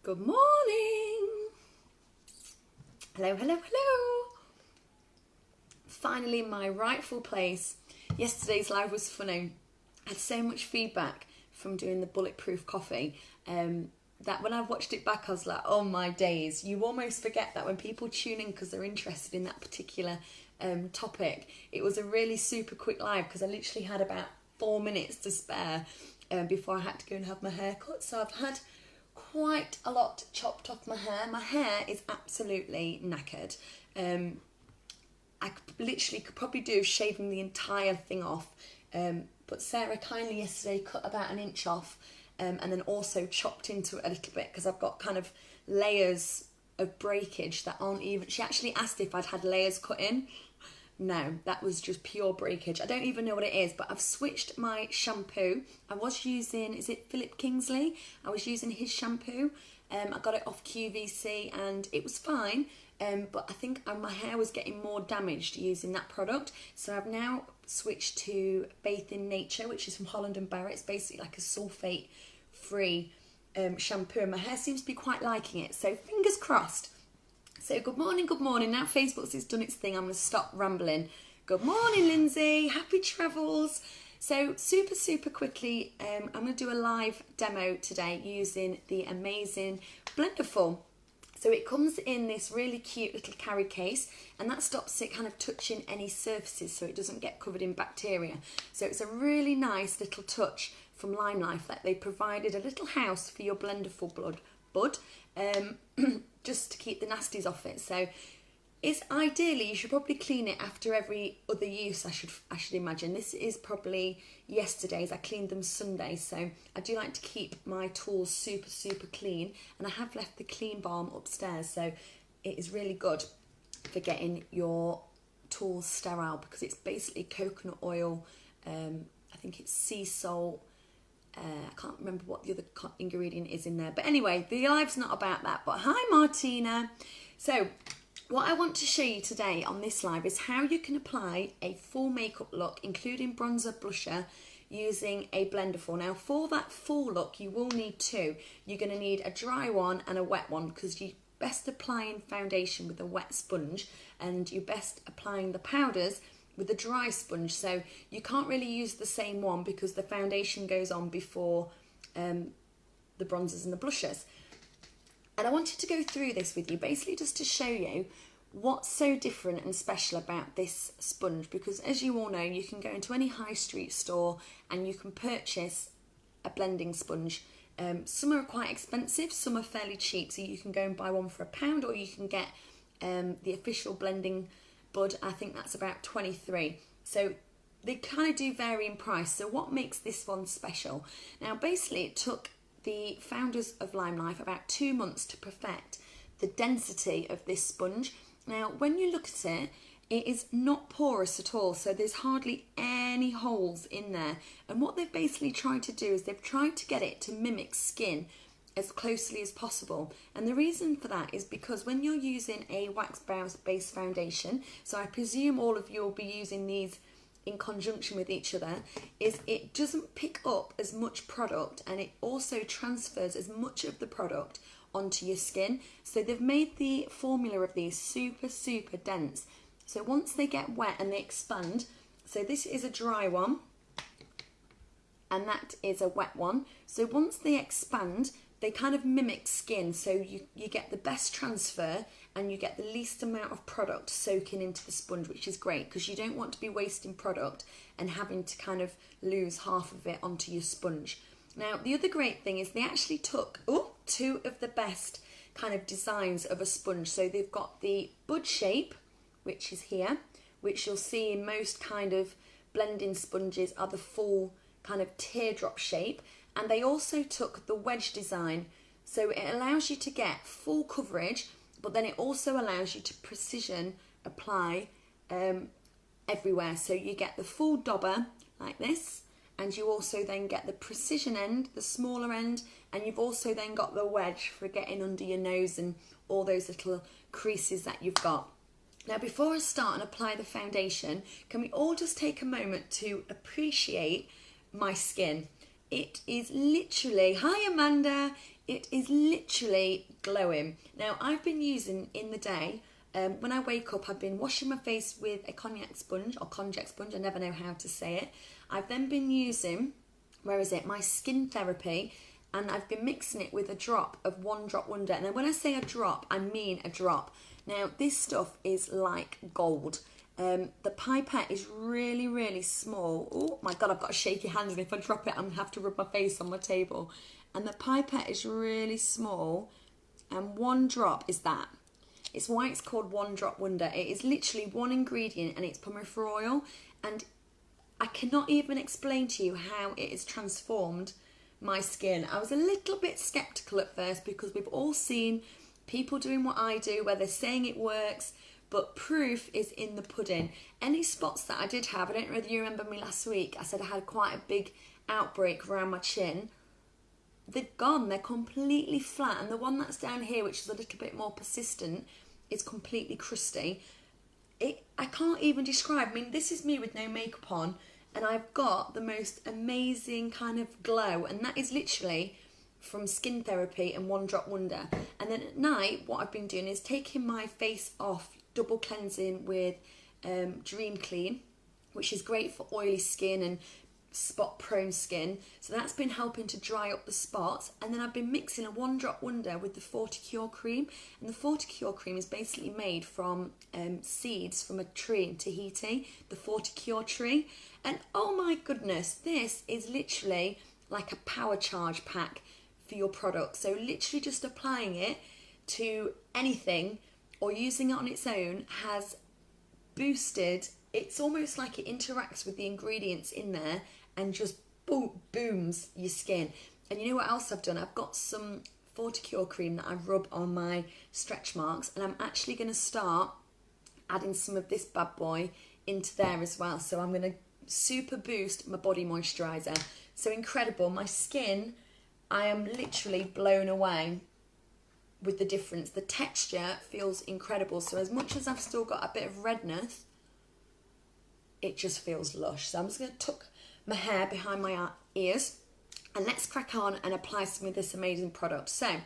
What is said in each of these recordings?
Good morning. Hello, hello, hello. Finally in my rightful place. Yesterday's live was funny. I had so much feedback from doing the bulletproof coffee that when I watched it back I was like, oh my days. You almost forget that when people tune in because they're interested in that particular topic. It was a really super quick live because I literally had about 4 minutes to spare before I had to go and have my hair cut. So I've had quite a lot chopped off my hair. My hair is absolutely knackered. I literally could probably do shaving the entire thing off, but Sarah kindly yesterday cut about an inch off and then also chopped into it a little bit because I've got kind of layers of breakage that aren't even... She actually asked if I'd had layers cut in. No, that was just pure breakage. I don't even know what it is, but I've switched my shampoo. I was using, is it Philip Kingsley? I was using his shampoo. I got it off QVC and it was fine, but I think my hair was getting more damaged using that product. So I've now switched to Bathe in Nature, which is from Holland & Barrett. It's basically like a sulfate-free shampoo, and my hair seems to be quite liking it. So fingers crossed. So good morning, good morning. Now Facebook's done its thing, I'm going to stop rambling. Good morning, Lindsay. Happy travels. So super quickly, I'm going to do a live demo today using the amazing Blenderful. So it comes in this really cute little carry case, and that stops it kind of touching any surfaces so it doesn't get covered in bacteria. So it's a really nice little touch from Limelife that they provided a little house for your Blenderful bud. Just to keep the nasties off it. So it's ideally, you should probably clean it after every other use, I should imagine. This is probably yesterday's. I cleaned them Sunday, so I do like to keep my tools super clean, and I have left the clean balm upstairs, so it is really good for getting your tools sterile because it's basically coconut oil, I think it's sea salt, I can't remember what the other ingredient is in there. But anyway, the live's not about that. But hi, Martina. So what I want to show you today on this live is how you can apply a full makeup look, including bronzer, blusher, using a Blenderful. Now, for that full look, you will need two. You're going to need a dry one and a wet one because you're best applying foundation with a wet sponge and you're best applying the powders with a dry sponge. So you can't really use the same one because the foundation goes on before the bronzers and the blushers. And I wanted to go through this with you basically just to show you what's so different and special about this sponge, because as you all know, you can go into any high street store and you can purchase a blending sponge. Some are quite expensive, some are fairly cheap, so you can go and buy one for £1 or you can get the official blending bud. I think that's about 23. So they kind of do vary in price. So what makes this one special? Now basically it took the founders of Limelife about 2 months to perfect the density of this sponge. Now when you look at it, it is not porous at all, so there's hardly any holes in there. And what they've basically tried to do is they've tried to get it to mimic skin as closely as possible. And the reason for that is because when you're using a wax-based foundation, so I presume all of you will be using these in conjunction with each other, is it doesn't pick up as much product and it also transfers as much of the product onto your skin. So they've made the formula of these super dense. So once they get wet and they expand, so this is a dry one and that is a wet one. So once they expand, they kind of mimic skin, so you get the best transfer and you get the least amount of product soaking into the sponge, which is great because you don't want to be wasting product and having to kind of lose half of it onto your sponge. Now, the other great thing is they actually took two of the best kind of designs of a sponge. So they've got the bud shape, which is here, which you'll see in most kind of blending sponges are the full kind of teardrop shape. And they also took the wedge design, so it allows you to get full coverage, but then it also allows you to precision apply everywhere. So you get the full dauber like this, and you also then get the precision end, the smaller end, and you've also then got the wedge for getting under your nose and all those little creases that you've got. Now before I start and apply the foundation, can we all just take a moment to appreciate my skin? It is literally, hi Amanda, It is literally glowing. Now, I've been using in the day, when I wake up, I've been washing my face with a cognac sponge, or konjac sponge, I never know how to say it. I've then been using, my skin therapy, and I've been mixing it with a drop of One Drop Wonder. And then when I say a drop, I mean a drop. Now, this stuff is like gold. The pipette is really, really small. Oh my God, I've got a shaky hand, and if I drop it, I'm gonna have to rub my face on my table. And the pipette is really small, and one drop is that. It's why it's called One Drop Wonder. It is literally one ingredient, and it's pumice oil. And I cannot even explain to you how it has transformed my skin. I was a little bit skeptical at first because we've all seen people doing what I do where they're saying it works, but proof is in the pudding. Any spots that I did have, I don't know whether you remember me last week, I said I had quite a big outbreak around my chin. They're gone, they're completely flat, and the one that's down here, which is a little bit more persistent, is completely crusty. I can't even describe. I mean, this is me with no makeup on, and I've got the most amazing kind of glow, and that is literally from skin therapy and One Drop Wonder. And then at night, what I've been doing is taking my face off, double cleansing with Dream Clean, which is great for oily skin and spot prone skin. So that's been helping to dry up the spots. And then I've been mixing a One Drop Wonder with the 40 Cure cream, and the 40 Cure cream is basically made from seeds from a tree in Tahiti, the 40 Cure tree. And oh my goodness, this is literally like a power charge pack for your product. So literally just applying it to anything or using it on its own has boosted. It's almost like it interacts with the ingredients in there and just booms your skin. And you know what else I've done? I've got some 40 Cure cream that I rub on my stretch marks, and I'm actually going to start adding some of this bad boy into there as well. So I'm going to super boost my body moisturiser. So incredible. My skin, I am literally blown away with the difference. The texture feels incredible. So as much as I've still got a bit of redness, it just feels lush. So I'm just going to tuck my hair behind my ears, and let's crack on and apply some of this amazing product. So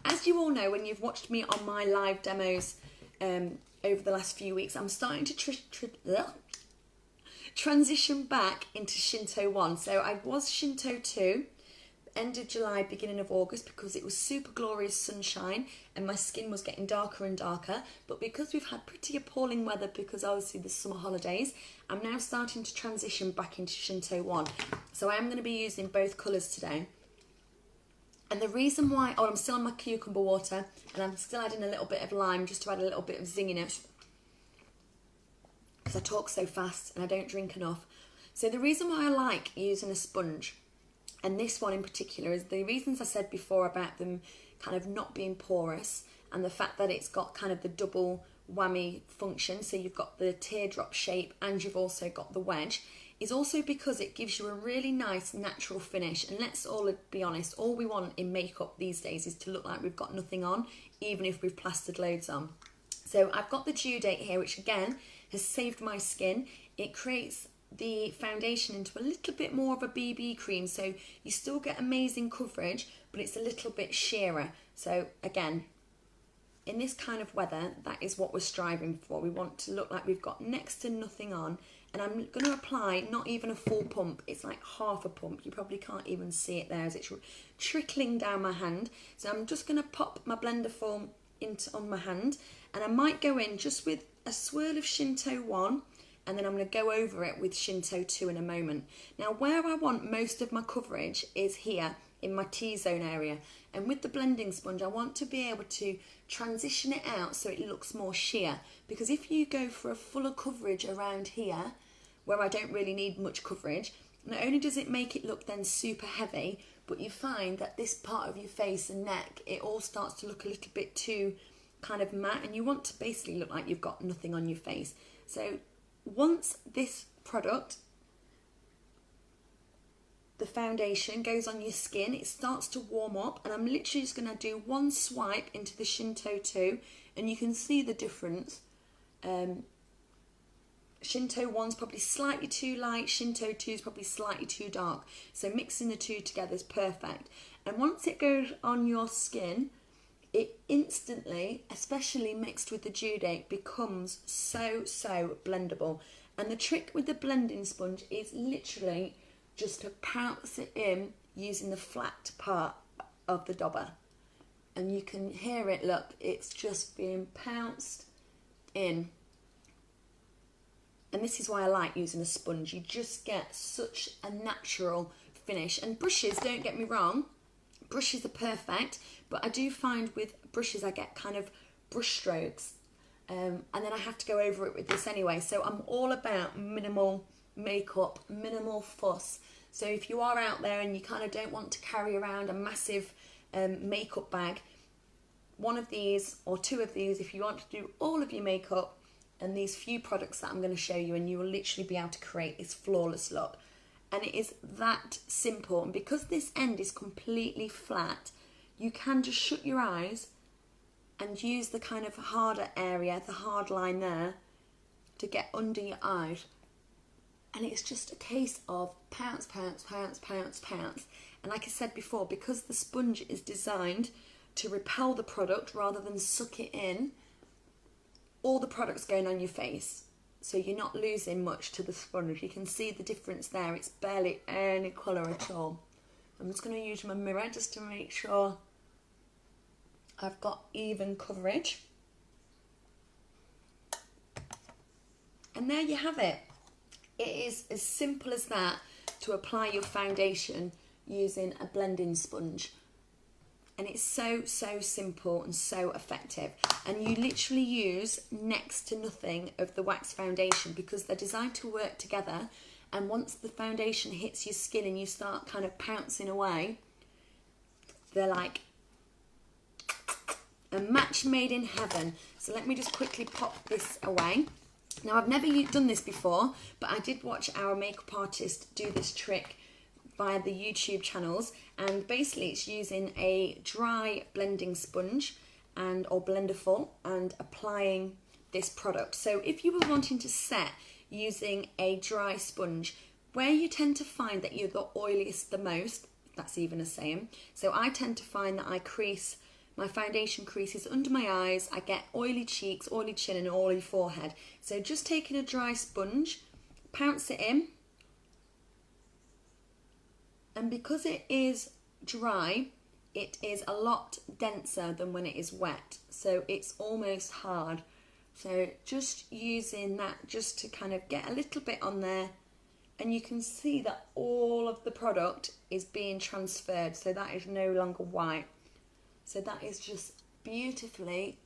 as you all know, when you've watched me on my live demos over the last few weeks, I'm starting to transition back into Shinto 1. So I was Shinto 2 end of July, beginning of August, because it was super glorious sunshine and my skin was getting darker and darker. But because we've had pretty appalling weather, because obviously the summer holidays, I'm now starting to transition back into Shinto 1. So I am going to be using both colours today. And the reason why, I'm still on my cucumber water, and I'm still adding a little bit of lime just to add a little bit of zinginess, because I talk so fast and I don't drink enough. So the reason why I like using a sponge, and this one in particular, is the reasons I said before about them kind of not being porous, and the fact that it's got kind of the double whammy function. So you've got the teardrop shape and you've also got the wedge, is also because it gives you a really nice natural finish. And let's all be honest, all we want in makeup these days is to look like we've got nothing on, even if we've plastered loads on. So I've got the due date here, which again has saved my skin. It creates the foundation into a little bit more of a BB cream, so you still get amazing coverage, but it's a little bit sheerer. So again, in this kind of weather, that is what we're striving for. We want to look like we've got next to nothing on. And I'm going to apply not even a full pump, it's like half a pump. You probably can't even see it there as it's trickling down my hand. So I'm just going to pop my Blenderful on my hand, and I might go in just with a swirl of Shinto 1, and then I'm going to go over it with Shinto 2 in a moment. Now, where I want most of my coverage is here in my T-zone area. And with the blending sponge, I want to be able to transition it out so it looks more sheer. Because if you go for a fuller coverage around here, where I don't really need much coverage, not only does it make it look then super heavy, but you find that this part of your face and neck, it all starts to look a little bit too kind of matte, and you want to basically look like you've got nothing on your face. So once this product, the foundation, goes on your skin, it starts to warm up, and I'm literally just going to do one swipe into the Shinto 2, and you can see the difference. Shinto 1's probably slightly too light, Shinto 2 is probably slightly too dark. So mixing the two together is perfect. And once it goes on your skin, it instantly, especially mixed with the due date, becomes so blendable. And the trick with the blending sponge is literally just to pounce it in using the flat part of the dauber. And you can hear it, look, it's just being pounced in. And this is why I like using a sponge. You just get such a natural finish. And brushes, don't get me wrong, brushes are perfect, but I do find with brushes I get kind of brush strokes, and then I have to go over it with this anyway. So I'm all about minimal makeup, minimal fuss. So if you are out there and you kind of don't want to carry around a massive makeup bag, one of these or two of these, if you want to do all of your makeup, and these few products that I'm going to show you, and you will literally be able to create this flawless look. And it is that simple. And because this end is completely flat, you can just shut your eyes and use the kind of harder area, the hard line there, to get under your eyes. And it's just a case of pounce, pounce, pounce, pounce, pounce. And like I said before, because the sponge is designed to repel the product rather than suck it in, all the product's going on your face. So you're not losing much to the sponge. You can see the difference there. It's barely any colour at all. I'm just going to use my mirror just to make sure I've got even coverage. And there you have it. It is as simple as that to apply your foundation using a blending sponge. And it's so simple and so effective. And you literally use next to nothing of the wax foundation because they're designed to work together. And once the foundation hits your skin and you start kind of pouncing away, they're like a match made in heaven. So let me just quickly pop this away. Now, I've never done this before, but I did watch our makeup artist do this trick via the YouTube channels, and basically it's using a dry blending sponge or Blenderful and applying this product. So if you were wanting to set using a dry sponge, where you tend to find that you're the oiliest the most, if that's even a saying, so I tend to find that I crease, my foundation creases under my eyes, I get oily cheeks, oily chin and oily forehead. So just taking a dry sponge, pounce it in, and because it is dry, it is a lot denser than when it is wet. So it's almost hard. So just using that just to kind of get a little bit on there. And you can see that all of the product is being transferred. So that is no longer white. So that is just beautifully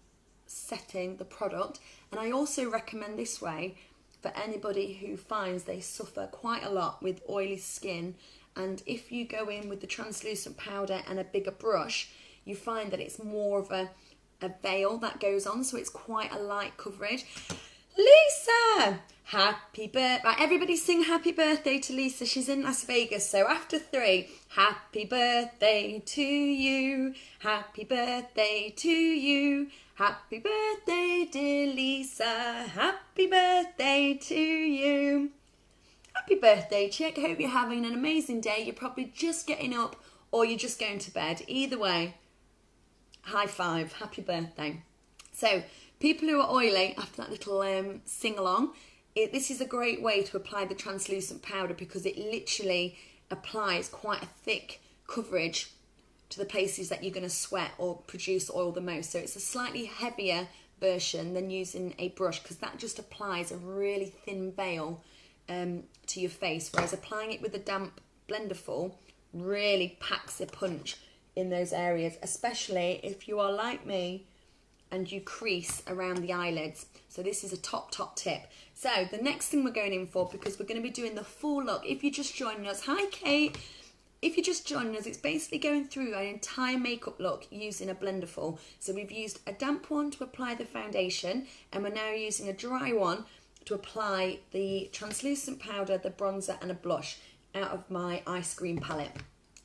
setting the product. And I also recommend this way for anybody who finds they suffer quite a lot with oily skin. And if you go in with the translucent powder and a bigger brush, you find that it's more of a veil that goes on, so it's quite a light coverage. Lisa! Happy birthday. Right, everybody sing happy birthday to Lisa. She's in Las Vegas, so after 3, happy birthday to you. Happy birthday to you. Happy birthday, dear Lisa. Happy birthday to you. Happy birthday, chick. Hope you're having an amazing day. You're probably just getting up or you're just going to bed. Either way, high five. Happy birthday. So, people who are oily, after that little sing-along, this is a great way to apply the translucent powder because it literally applies quite a thick coverage to the places that you're going to sweat or produce oil the most. So it's a slightly heavier version than using a brush because that just applies a really thin veil to your face, whereas applying it with a damp Blenderful really packs a punch in those areas, especially if you are like me and you crease around the eyelids. So this is a top tip. So the next thing we're going in for, because we're going to be doing the full look, if you're just joining us, hi Kate, if you're just joining us, it's basically going through an entire makeup look using a Blenderful. So we've used a damp one to apply the foundation, and we're now using a dry one to apply the translucent powder, the bronzer and a blush out of my ice cream palette.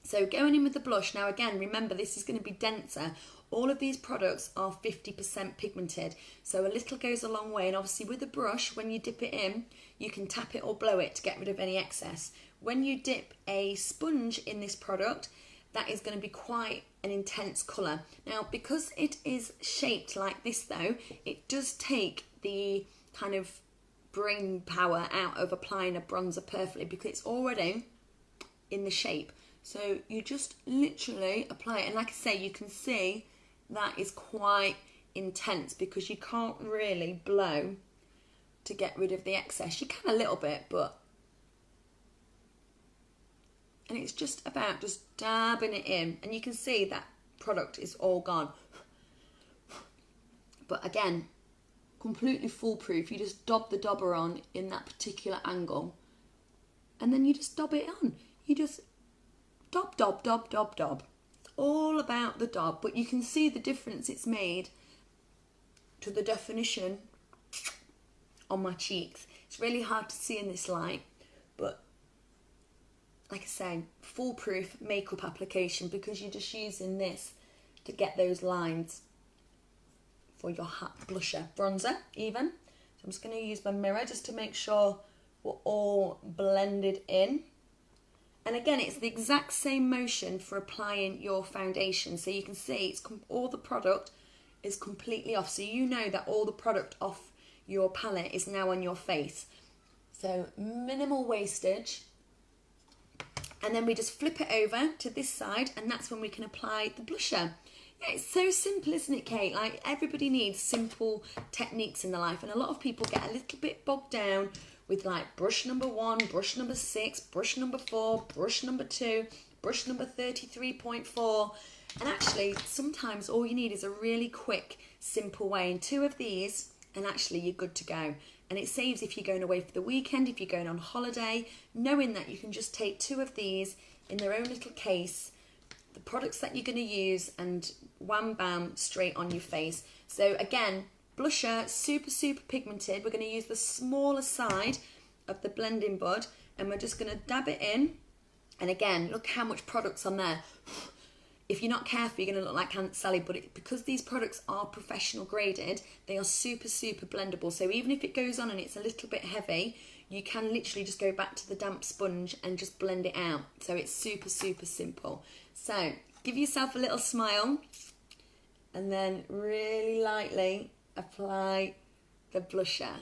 So going in with the blush, now again, remember this is going to be denser. All of these products are 50% pigmented, so a little goes a long way, and obviously with a brush, when you dip it in, you can tap it or blow it to get rid of any excess. When you dip a sponge in this product, that is going to be quite an intense colour. Now, because it is shaped like this though, it does take the kind of brain power out of applying a bronzer perfectly, because it's already in the shape. So you just literally apply it, and like I say, you can see that is quite intense because you can't really blow to get rid of the excess. You can a little bit, but, and it's just about just dabbing it in, and you can see that product is all gone. But again, completely foolproof. You just dab the dauber on in that particular angle, and then you just dab it on. You just dab, dab, dab, dab, dab. It's all about the dab, but you can see the difference it's made to the definition on my cheeks. It's really hard to see in this light, but like I say, foolproof makeup application, because you're just using this to get those lines for your blusher, bronzer even. So I'm just going to use my mirror just to make sure we're all blended in. And again, it's the exact same motion for applying your foundation. So you can see it's all the product is completely off. So you know that all the product off your palette is now on your face. So minimal wastage. And then we just flip it over to this side, and that's when we can apply the blusher. Yeah, it's so simple, isn't it, Kate? Like, everybody needs simple techniques in their life, and a lot of people get a little bit bogged down with like brush number 1, brush number 6, brush number 4, brush number 2, brush number 33.4. And actually, sometimes all you need is a really quick, simple way. And 2 of these, and actually you're good to go. And it saves if you're going away for the weekend, if you're going on holiday, knowing that you can just take 2 of these in their own little case, the products that you're going to use, and wham bam, straight on your face. So again, blusher, super, super pigmented. We're going to use the smaller side of the blending bud, and we're just going to dab it in. And again, look how much product's on there. If you're not careful, you're going to look like Aunt Sally, but because these products are professional graded, they are super, super blendable. So even if it goes on and it's a little bit heavy, you can literally just go back to the damp sponge and just blend it out. So it's super, super simple. So give yourself a little smile, and then really lightly apply the blusher.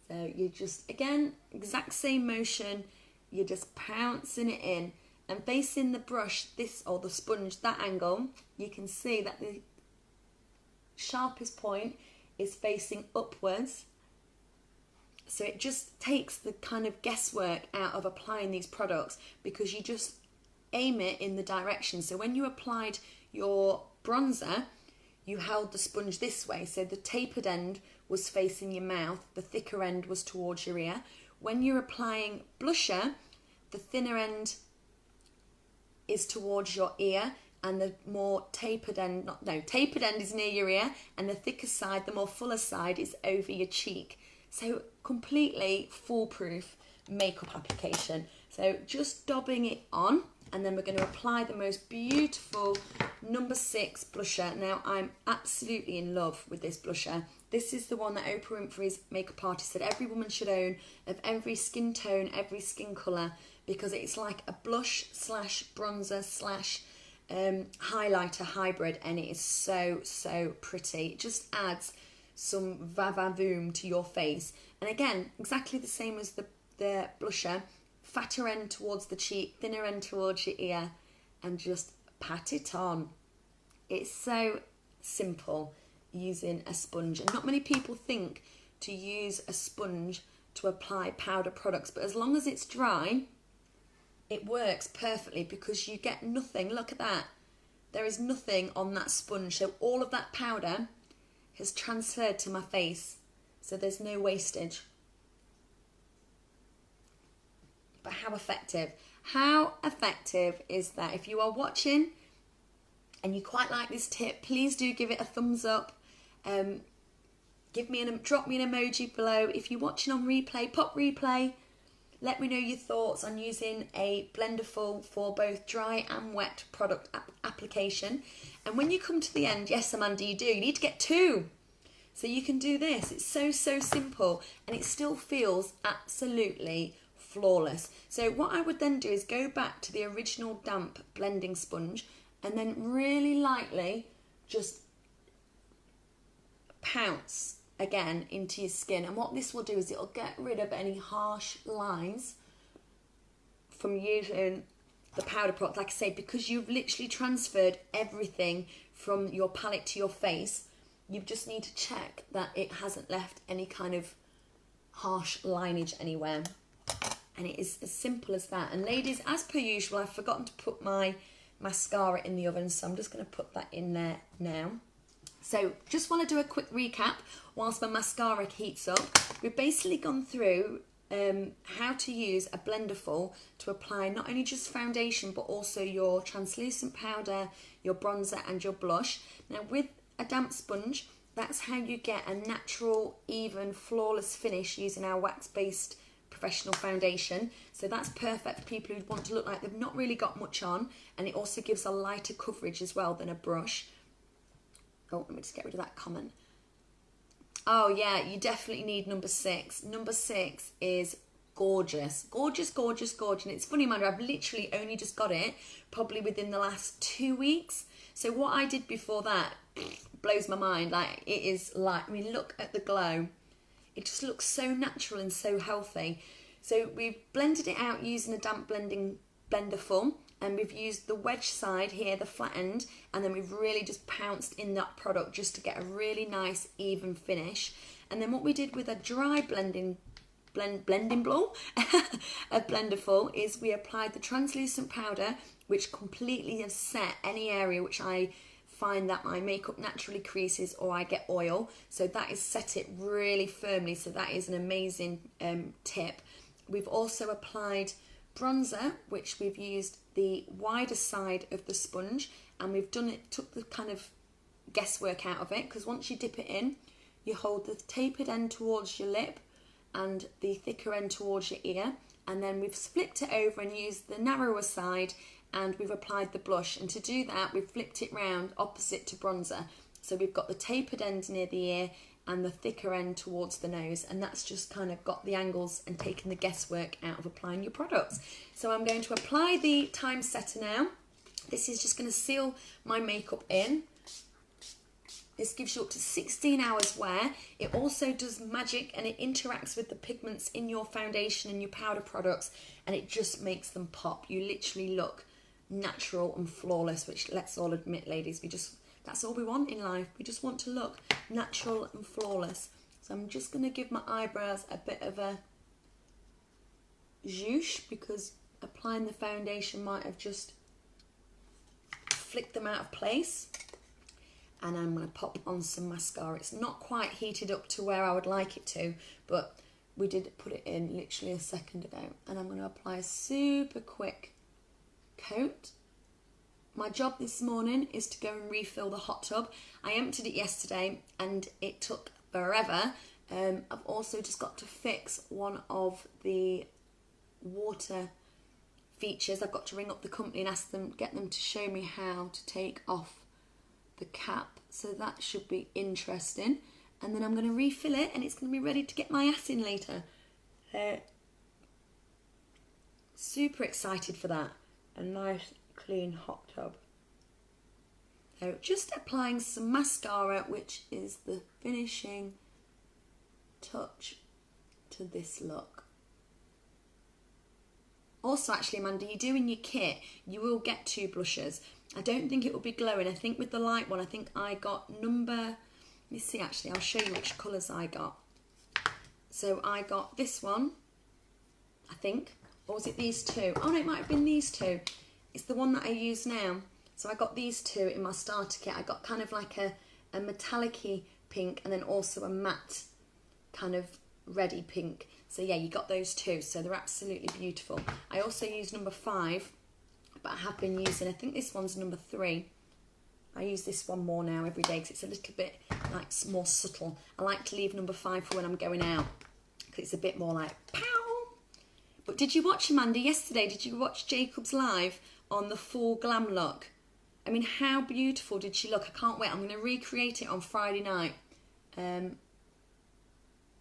So you just, again, exact same motion, you're just pouncing it in. And facing the brush, this, or the sponge, that angle, you can see that the sharpest point is facing upwards. So it just takes the kind of guesswork out of applying these products, because you just aim it in the direction. So when you applied your bronzer, you held the sponge this way. So the tapered end was facing your mouth, the thicker end was towards your ear. When you're applying blusher, the thinner end is towards your ear, and the more tapered end, tapered end is near your ear, and the thicker side, the more fuller side, is over your cheek. So completely foolproof makeup application. So just dabbing it on, and then we're going to apply the most beautiful number 6 blusher. Now, I'm absolutely in love with this blusher. This is the one that Oprah Winfrey's makeup artist said every woman should own, of every skin tone, every skin colour, because it's like a blush slash bronzer slash highlighter hybrid, and it is so, so pretty. It just adds some va-va-voom to your face. And again, exactly the same as the blusher, fatter end towards the cheek, thinner end towards your ear, and just pat it on. It's so simple using a sponge, and not many people think to use a sponge to apply powder products, but as long as it's dry, it works perfectly, because you get nothing. Look at that. There is nothing on that sponge. So all of that powder has transferred to my face. So there's no wastage. But how effective? How effective is that? If you are watching and you quite like this tip, please do give it a thumbs up. Drop me an emoji below. If you're watching on replay, pop replay. Let me know your thoughts on using a Blenderful for both dry and wet product application. And when you come to the end, yes, Amanda, you do. You need to get 2. So you can do this. It's so, so simple. And it still feels absolutely flawless. So what I would then do is go back to the original damp blending sponge and then really lightly just pounce again into your skin. And what this will do is it'll get rid of any harsh lines from using the powder product. Like I say, because you've literally transferred everything from your palette to your face, you just need to check that it hasn't left any kind of harsh lineage anywhere. And it is as simple as that. And ladies, as per usual, I've forgotten to put my mascara in the oven, so I'm just going to put that in there now. So just want to do a quick recap whilst my mascara heats up. We've basically gone through how to use a Blenderful to apply not only just foundation but also your translucent powder, your bronzer and your blush. Now with a damp sponge, that's how you get a natural, even, flawless finish using our wax-based professional foundation. So that's perfect for people who want to look like they've not really got much on, and it also gives a lighter coverage as well than a brush. Oh, let me just get rid of that comment. Oh yeah, you definitely need number 6. Number 6 is gorgeous. Gorgeous, gorgeous, gorgeous. And it's funny, Amanda, I've literally only just got it probably within the last 2 weeks. So what I did before that blows my mind. Like, it is like, I mean, look at the glow. It just looks so natural and so healthy. So we've blended it out using a damp Blenderful, and we've used the wedge side here, the flat end, and then we've really just pounced in that product just to get a really nice even finish. And then what we did with a dry blending blow a Blenderful is we applied the translucent powder, which completely has set any area which I find that my makeup naturally creases or I get oil. So that has set it really firmly, so that is an amazing tip. We've also applied bronzer, which we've used the wider side of the sponge, and we've done it, took the kind of guesswork out of it, because once you dip it in, you hold the tapered end towards your lip and the thicker end towards your ear, and then we've flipped it over and used the narrower side, and we've applied the blush. And to do that, we've flipped it round opposite to bronzer, so we've got the tapered end near the ear and the thicker end towards the nose, and that's just kind of got the angles and taken the guesswork out of applying your products. So I'm going to apply the time setter now. This is just going to seal my makeup in. This gives you up to 16 hours wear. It also does magic, and it interacts with the pigments in your foundation and your powder products, and it just makes them pop. You literally look natural and flawless, which, let's all admit, ladies, that's all we want in life. We just want to look natural and flawless. So I'm just going to give my eyebrows a bit of a zhoosh, because applying the foundation might have just flicked them out of place. And I'm going to pop on some mascara. It's not quite heated up to where I would like it to, but we did put it in literally a second ago. And I'm going to apply a super quick coat. My job this morning is to go and refill the hot tub. I emptied it yesterday and it took forever. I've also just got to fix one of the water features. I've got to ring up the company and ask them, get them to show me how to take off the cap. So that should be interesting. And then I'm going to refill it, and it's going to be ready to get my ass in later. Super excited for that. A nice clean hot tub. So just applying some mascara, which is the finishing touch to this look. Also, actually, Amanda, you do in your kit, you will get 2 blushes. I don't think it will be glowing. I think with the light one, I think I got number, let me see actually, I'll show you which colours I got. So I got this one, I think, or was it these 2? Oh no, it might have been these 2. It's the one that I use now. So I got these 2 in my starter kit. I got kind of like a metallic-y pink, and then also a matte kind of reddy pink. So yeah, you got those 2. So they're absolutely beautiful. I also use number 5, but I have been using, I think this one's number 3. I use this one more now every day because it's a little bit like more subtle. I like to leave number 5 for when I'm going out because it's a bit more like pow. But did you watch, Amanda, yesterday? Did you watch Jacob's live on the full glam look? I mean, how beautiful did she look? I can't wait. I'm going to recreate it on Friday night.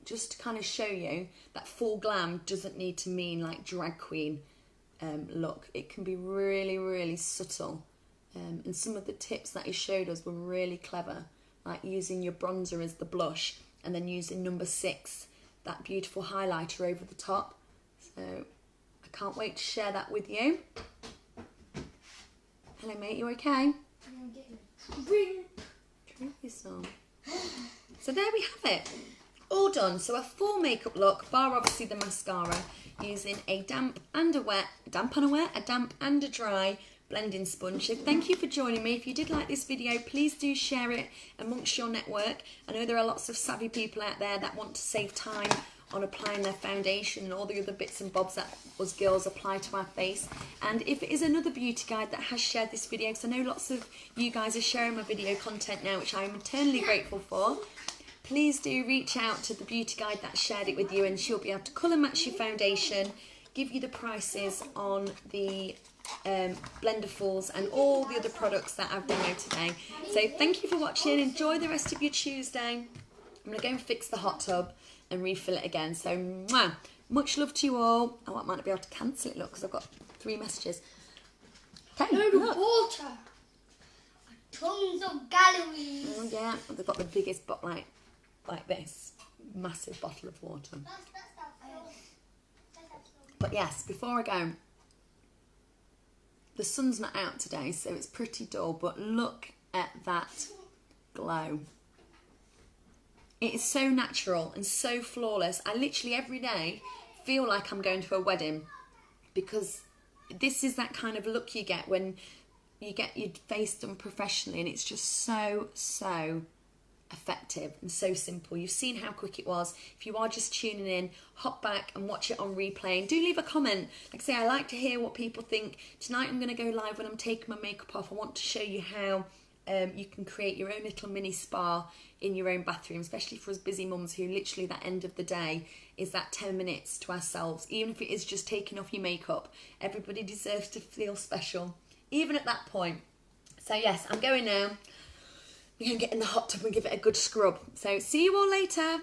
just to kind of show you that full glam doesn't need to mean like drag queen look. It can be really, really subtle. And some of the tips that he showed us were really clever, like using your bronzer as the blush and then using number 6, that beautiful highlighter over the top. So I can't wait to share that with you. Hello mate, you okay? Drink you some. So there we have it, all done. So a full makeup look, bar obviously the mascara, using a damp and a wet, a damp and a dry blending sponge. So thank you for joining me. If you did like this video, please do share it amongst your network. I know there are lots of savvy people out there that want to save time on applying their foundation and all the other bits and bobs that us girls apply to our face. And if it is another beauty guide that has shared this video, because I know lots of you guys are sharing my video content now, which I am eternally grateful for, please do reach out to the beauty guide that shared it with you, and she'll be able to colour match your foundation, give you the prices on the Blenderfuls and all the other products that I've demoed today. So thank you for watching. Enjoy the rest of your Tuesday. I'm going to go and fix the hot tub and refill it again. So mwah, much love to you all. Oh, I might not be able to cancel it, look, because I've got 3 messages. Okay, load of water. Tons of calories. Oh yeah, they've got the biggest bottle like this. Massive bottle of water. But yes, before I go, the sun's not out today, so it's pretty dull, but look at that glow. It is so natural and so flawless. I literally every day feel like I'm going to a wedding, because this is that kind of look you get when you get your face done professionally, and it's just so effective and so simple. You've seen how quick it was. If you are just tuning in, hop back and watch it on replay, and do leave a comment. Like I say, I like to hear what people think. Tonight I'm going to go live when I'm taking my makeup off. I want to show you how you can create your own little mini spa in your own bathroom, especially for us busy mums who literally that end of the day is that 10 minutes to ourselves. Even if it is just taking off your makeup, everybody deserves to feel special, even at that point. So yes, I'm going now. We're going to get in the hot tub and give it a good scrub. So see you all later.